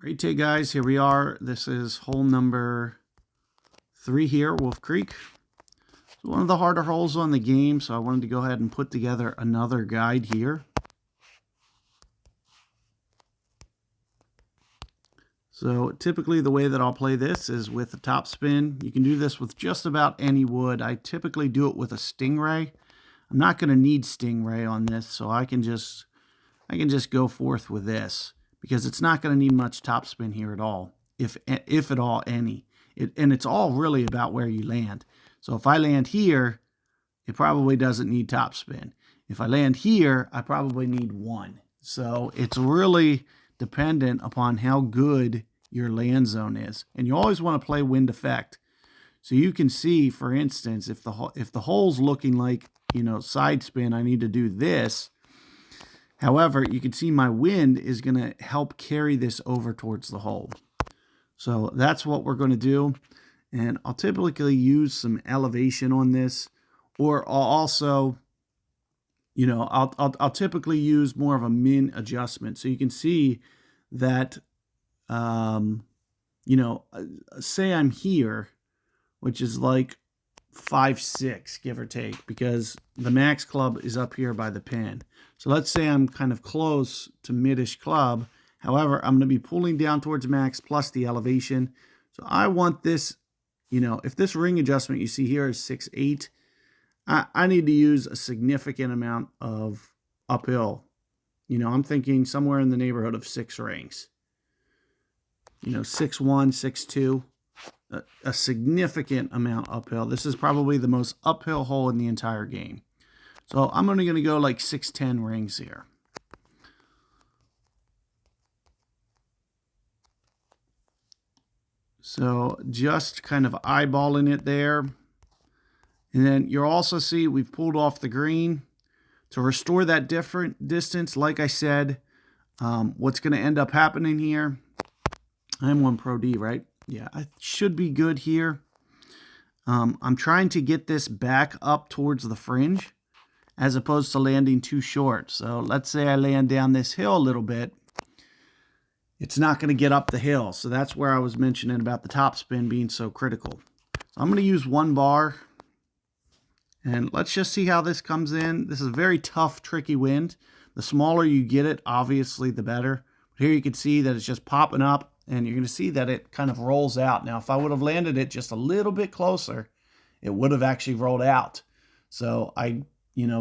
Alright, guys, here we are. This is hole number 3 here, Wolf Creek. It's one of the harder holes on the game, so I wanted to go ahead and put together another guide here. So typically the way that I'll play this is with a topspin. You can do this with just about any wood. I typically do it with a Stingray. I'm not going to need Stingray on this, so I can just go forth with this, because it's not going to need much topspin here at all, if at all any. And it's all really about where you land. So if I land here, it probably doesn't need topspin. If I land here, I probably need one. So it's really dependent upon how good your land zone is. And you always want to play wind effect. So you can see, for instance, if the hole's looking like, side spin, I need to do this. However, you can see my wind is going to help carry this over towards the hole. So that's what we're going to do. And I'll typically use some elevation on this, or I'll also, I'll typically use more of a min adjustment. So you can see that, say I'm here, which is like 5'6", give or take, because the max club is up here by the pin. So let's say I'm kind of close to midish club. However, I'm going to be pulling down towards max plus the elevation. So I want this, if this ring adjustment you see here is 6'8", I need to use a significant amount of uphill. I'm thinking somewhere in the neighborhood of 6 rings. 6'1", 6'2". A significant amount uphill. This is probably the most uphill hole in the entire game. So I'm only going to go like 6'10" rings here. So just kind of eyeballing it there. And then you'll also see we've pulled off the green. To restore that different distance, like I said, what's going to end up happening here, I'm on Pro D, right? Yeah, I should be good here. I'm trying to get this back up towards the fringe as opposed to landing too short. So let's say I land down this hill a little bit. It's not going to get up the hill. So that's where I was mentioning about the topspin being so critical. So I'm going to use 1 bar. And let's just see how this comes in. This is a very tough, tricky wind. The smaller you get it, obviously, the better. But here you can see that it's just popping up. And you're going to see that it kind of rolls out. Now, if I would have landed it just a little bit closer, it would have actually rolled out. So I,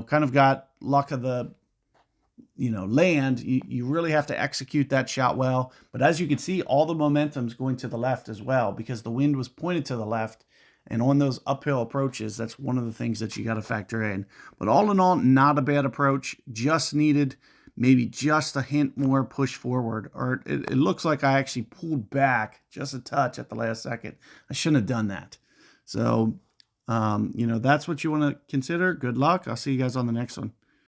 kind of got luck of the, land. You really have to execute that shot well. But as you can see, all the momentum's going to the left as well, because the wind was pointed to the left. And on those uphill approaches, that's one of the things that you got to factor in. But all in all, not a bad approach. Just needed maybe just a hint more push forward, or it looks like I actually pulled back just a touch at the last second. I shouldn't have done that. So, that's what you want to consider. Good luck. I'll see you guys on the next one.